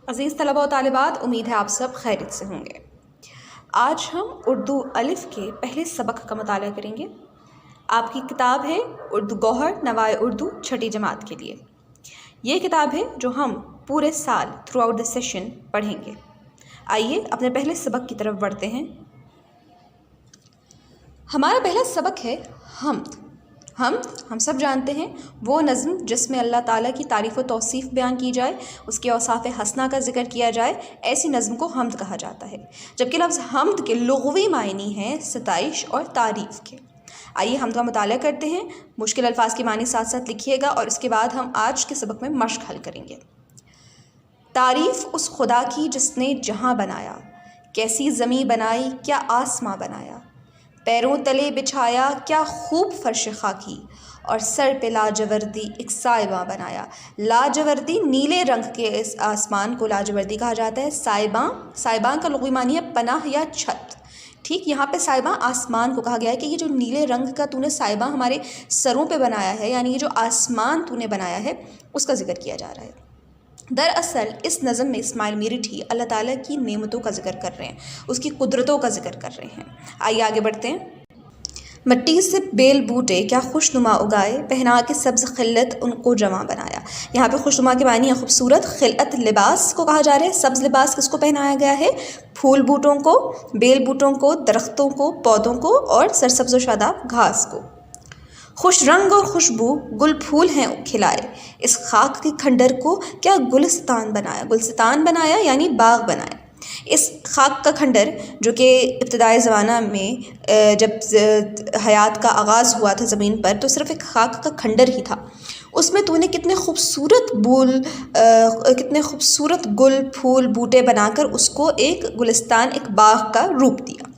عزیز طلباء و طالبات، امید ہے آپ سب خیریت سے ہوں گے۔ آج ہم اردو الف کے پہلے سبق کا مطالعہ کریں گے۔ آپ کی کتاب ہے اردو گوہر نوائے اردو چھٹی جماعت کے لیے۔ یہ کتاب ہے جو ہم پورے سال تھرو آؤٹ دا سیشن پڑھیں گے۔ آئیے اپنے پہلے سبق کی طرف بڑھتے ہیں۔ ہمارا پہلا سبق ہے حمد۔ حمد ہم سب جانتے ہیں وہ نظم جس میں اللہ تعالیٰ کی تعریف و توصیف بیان کی جائے، اس کے اوصاف حسنہ کا ذکر کیا جائے، ایسی نظم کو حمد کہا جاتا ہے، جبکہ لفظ حمد کے لغوی معنی ہیں ستائش اور تعریف کے۔ آئیے حمد کا مطالعہ کرتے ہیں۔ مشکل الفاظ کے معنی ساتھ ساتھ لکھیے گا اور اس کے بعد ہم آج کے سبق میں مشق حل کریں گے۔ تعریف اس خدا کی جس نے جہاں بنایا، کیسی زمیں بنائی کیا آسماں بنایا، پیروں تلے بچھایا کیا خوب فرش خاکی، اور سر پہ لاجوردی ایک سائباں بنایا۔ لاجوردی نیلے رنگ کے اس آسمان کو لاجوردی کہا جاتا ہے۔ سائباں کا لغوی معنی ہے پناہ یا چھت۔ ٹھیک، یہاں پہ سائباں آسمان کو کہا گیا ہے کہ یہ جو نیلے رنگ کا تو نے سائباں ہمارے سروں پہ بنایا ہے، یعنی یہ جو آسمان تو نے بنایا ہے اس کا ذکر کیا جا رہا ہے۔ دراصل اس نظم میں اسماعیل میرٹھی اللہ تعالیٰ کی نعمتوں کا ذکر کر رہے ہیں، اس کی قدرتوں کا ذکر کر رہے ہیں۔ آئیے آگے بڑھتے ہیں۔ مٹی سے بیل بوٹے کیا خوش نما اگائے، پہنا کے سبز خلت ان کو جمع بنایا۔ یہاں پہ خوش نما کے معنی ہے خوبصورت، خلعت لباس کو کہا جا رہا ہے۔ سبز لباس کس کو پہنایا گیا ہے؟ پھول بوٹوں کو، بیل بوٹوں کو، درختوں کو، پودوں کو اور سرسبز و شاداب گھاس کو۔ خوش رنگ اور خوشبو گل پھول ہیں کھلائے، اس خاک کے کھنڈر کو کیا گلستان بنایا۔ گلستان بنایا یعنی باغ بنایا۔ اس خاک کا کھنڈر جو کہ ابتدائی زمانہ میں جب حیات کا آغاز ہوا تھا زمین پر تو صرف ایک خاک کا کھنڈر ہی تھا، اس میں تو نے کتنے خوبصورت گل پھول بوٹے بنا کر اس کو ایک گلستان، ایک باغ کا روپ دیا۔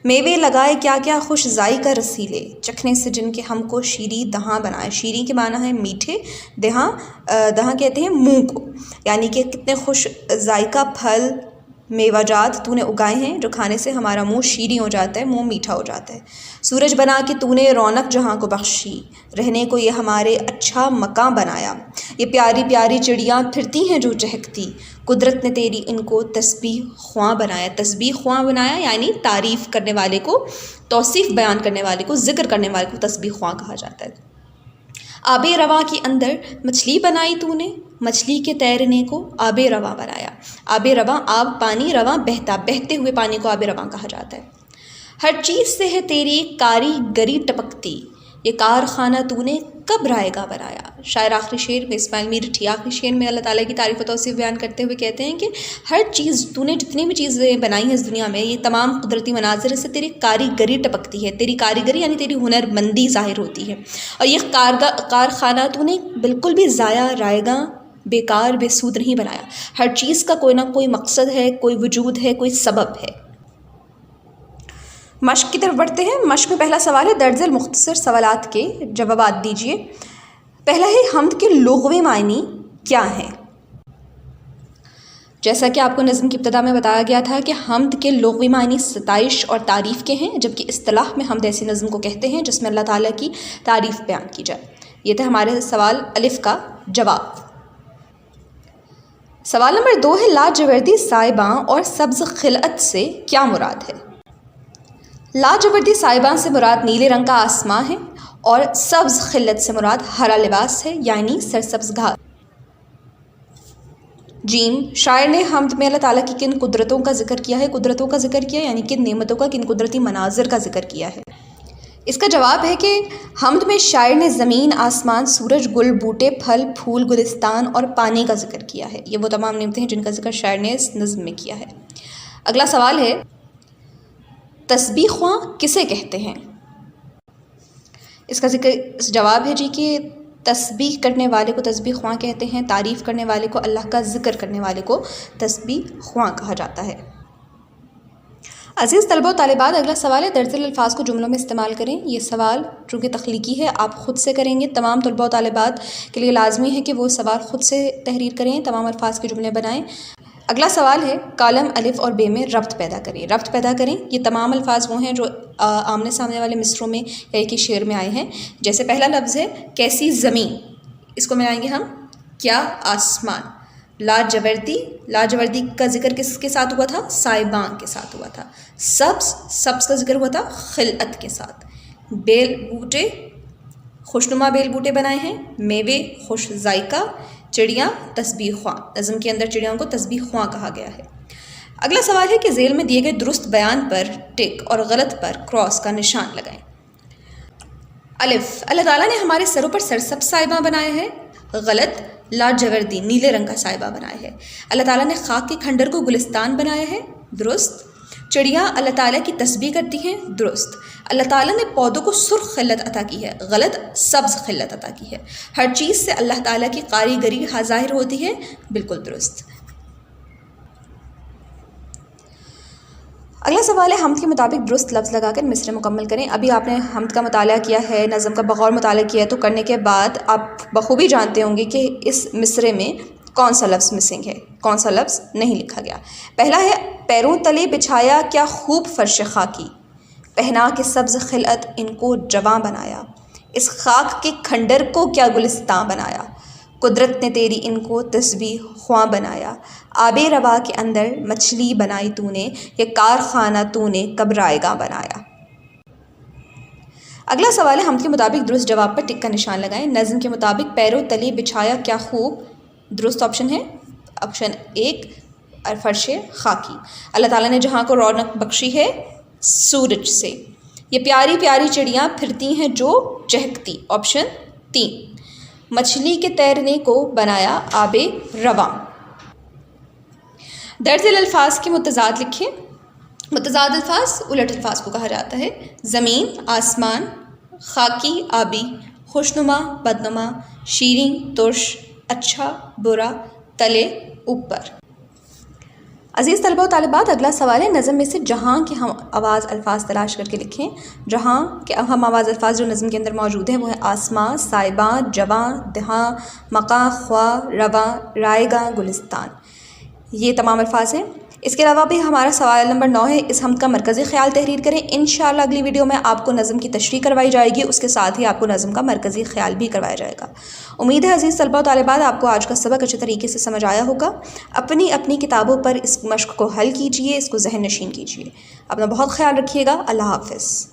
میوے لگائے کیا کیا خوش ذائقہ رسیلے، چکھنے سے جن کے ہم کو شیریں دہاں بنائے۔ شیریں کے معنی ہے میٹھے، دہاں کہتے ہیں منہ کو، یعنی کہ کتنے خوش ذائقہ پھل میوہ جات تو نے اگائے ہیں جو کھانے سے ہمارا منہ شیریں ہو جاتا ہے، منہ میٹھا ہو جاتا ہے۔ سورج بنا کے تو نے رونق جہاں کو بخشی، رہنے کو یہ ہمارے اچھا مکان بنایا۔ یہ پیاری پیاری چڑیاں پھرتی ہیں جو چہکتی، قدرت نے تیری ان کو تسبیح خواں بنایا۔ تسبیح خواں بنایا یعنی تعریف کرنے والے کو، توصیف بیان کرنے والے کو، ذکر کرنے والے کو تسبیح خواں کہا جاتا ہے۔ آب رواں کے اندر مچھلی بنائی تو نے، مچھلی کے تیرنے کو آب رواں بنایا۔ آب رواں، آب پانی، رواں بہتا، بہتے ہوئے پانی کو آب رواں کہا جاتا ہے۔ ہر چیز سے ہے تیری کاریگری ٹپکتی، یہ کارخانہ تو نے کب رائے گا بنایا۔ شاعر آخری شعر میں اسماعیل میرٹھی آخری شعر میں اللہ تعالیٰ کی تعریف و توصیف بیان کرتے ہوئے کہتے ہیں کہ ہر چیز تو نے جتنی بھی چیزیں بنائی ہیں اس دنیا میں، یہ تمام قدرتی مناظر سے تیری کاریگری ٹپکتی ہے۔ تیری کاریگری یعنی تیری ہنر مندی ظاہر ہوتی ہے، اور یہ کارخانہ تو نے بالکل بھی ضائع، رائے گا، بیکار، بے سود نہیں بنایا۔ ہر چیز کا کوئی نہ کوئی مقصد ہے، کوئی وجود ہے، کوئی سبب ہے۔ مشق کی طرف بڑھتے ہیں۔ مشق میں پہلا سوال ہے، درج ذیل مختصر سوالات کے جوابات دیجیے۔ پہلا ہے حمد کے لغوی معنی کیا ہیں؟ جیسا کہ آپ کو نظم کی ابتدا میں بتایا گیا تھا کہ حمد کے لغوی معنی ستائش اور تعریف کے ہیں، جبکہ اصطلاح میں حمد ایسی نظم کو کہتے ہیں جس میں اللہ تعالیٰ کی تعریف بیان کی جائے۔ یہ تھا ہمارے سوال الف کا جواب۔ سوال نمبر 2 ہے، لاجوردی سائباں اور سبز خلعت سے کیا مراد ہے؟ لاجوردی سائباں سے مراد نیلے رنگ کا آسماں ہے، اور سبز خلت سے مراد ہرا لباس ہے یعنی سرسبز گھاس۔ جیم، شاعر نے حمد میں اللہ تعالیٰ کی کن قدرتوں کا ذکر کیا ہے؟ قدرتوں کا ذکر کیا یعنی کن نعمتوں کا، کن قدرتی مناظر کا ذکر کیا ہے؟ اس کا جواب ہے کہ حمد میں شاعر نے زمین، آسمان، سورج، گل، بوٹے، پھل، پھول، گلستان اور پانی کا ذکر کیا ہے۔ یہ وہ تمام نعمتیں ہیں جن کا ذکر شاعر نے اس نظم میں کیا ہے۔ اگلا سوال ہے، تسبیح خواں کسے کہتے ہیں؟ اس کا جواب ہے جی کہ تسبیح کرنے والے کو تسبیح خواں کہتے ہیں، تعریف کرنے والے کو، اللہ کا ذکر کرنے والے کو تسبیح خواں کہا جاتا ہے۔ عزیز طلبہ و طالبات، اگلا سوال ہے، درج ذیل الفاظ کو جملوں میں استعمال کریں۔ یہ سوال چونکہ تخلیقی ہے، آپ خود سے کریں گے۔ تمام طلبہ و طالبات کے لیے لازمی ہے کہ وہ سوال خود سے تحریر کریں، تمام الفاظ کے جملے بنائیں۔ اگلا سوال ہے، کالم الف اور بے میں ربط پیدا کریں۔ ربط پیدا کریں، یہ تمام الفاظ وہ ہیں جو آمنے سامنے والے مصروں میں یا ایک ہی شعر میں آئے ہیں۔ جیسے پہلا لفظ ہے کیسی زمین، اس کو ملائیں گے ہم کیا آسمان۔ لاجوردی، لاجوردی کا ذکر کس کے ساتھ ہوا تھا؟ سائباں کے ساتھ ہوا تھا۔ سبز، سبز کا ذکر ہوا تھا خلعت کے ساتھ۔ بیل بوٹے، خوشنما بیل بوٹے بنائے ہیں۔ میوے، خوش ذائقہ۔ چڑیاں، تسبیح خواں، نظم کے اندر چڑیاں کو تسبیح خواں کہا گیا ہے۔ اگلا سوال ہے کہ ذیل میں دیے گئے درست بیان پر ٹک اور غلط پر کراس کا نشان لگائیں۔ الف، اللہ تعالیٰ نے ہمارے سروں پر سرسبز سائباں بنائے ہیں۔ غلط، لاجوردی نیلے رنگ کا سائبہ بنایا ہے۔ اللہ تعالیٰ نے خاک کے کھنڈر کو گلستان بنایا ہے۔ درست۔ چڑیاں اللہ تعالیٰ کی تسبیح کرتی ہیں۔ درست۔ اللہ تعالیٰ نے پودوں کو سرخ خلت عطا کی ہے۔ غلط، سبز خلت عطا کی ہے۔ ہر چیز سے اللہ تعالیٰ کی کاریگری ظاہر ہوتی ہے۔ بالکل درست۔ اگلا سوال ہے حمد کے مطابق درست لفظ لگا کر مصرع مکمل کریں۔ ابھی آپ نے حمد کا مطالعہ کیا ہے، نظم کا بغور مطالعہ کیا ہے، تو کرنے کے بعد آپ بخوبی جانتے ہوں گے کہ اس مصرع میں کون سا لفظ مسنگ ہے، کون سا لفظ نہیں لکھا گیا۔ پہلا ہے پیروں تلے بچھایا کیا خوب فرش خاکی، پہنا کے سبز خلعت ان کو جواں بنایا، اس خاک کے کھنڈر کو کیا گلستان بنایا، قدرت نے تیری ان کو تسبیح خواں بنایا، آب روا کے اندر مچھلی بنائی تو نے، یہ کارخانہ تو نے کب رائگاں بنایا۔ اگلا سوال ہے حمد کے مطابق درست جواب پر ٹک کا نشان لگائیں۔ نظم کے مطابق پیروں تلے بچھایا کیا خوب، درست آپشن ہے آپشن 1 فرش خاکی۔ اللہ تعالیٰ نے جہاں کو رونق بخشی ہے سورج سے، یہ پیاری پیاری چڑیاں پھرتی ہیں جو چہکتی، آپشن 3۔ مچھلی کے تیرنے کو بنایا آب رواں۔ درج الفاظ کے متضاد لکھیں۔ متضاد الفاظ الٹ الفاظ کو کہا جاتا ہے۔ زمین، آسمان، خاکی، آبی، خوشنما، بدنما، شیریں، ترش، اچھا، برا، تلے، اوپر۔ عزیز طلبہ و طالبات، اگلا سوال ہے نظم میں سے جہاں کے ہم آواز الفاظ تلاش کر کے لکھیں۔ جہاں کے ہم آواز الفاظ جو نظم کے اندر موجود ہیں وہ ہیں آسماں، سائباں، جواں، دہاں، مقاں، خواہ، رواں، رائگاں، گلستان۔ یہ تمام الفاظ ہیں۔ اس کے علاوہ بھی ہمارا سوال نمبر 9 ہے، اس حمد کا مرکزی خیال تحریر کریں۔ انشاءاللہ اگلی ویڈیو میں آپ کو نظم کی تشریح کروائی جائے گی، اس کے ساتھ ہی آپ کو نظم کا مرکزی خیال بھی کروایا جائے گا۔ امید ہے عزیز طلبہ و طالبات آپ کو آج کا سبق اچھے طریقے سے سمجھ آیا ہوگا۔ اپنی اپنی کتابوں پر اس مشق کو حل کیجیے، اس کو ذہن نشین کیجیے۔ اپنا بہت خیال رکھیے گا۔ اللہ حافظ۔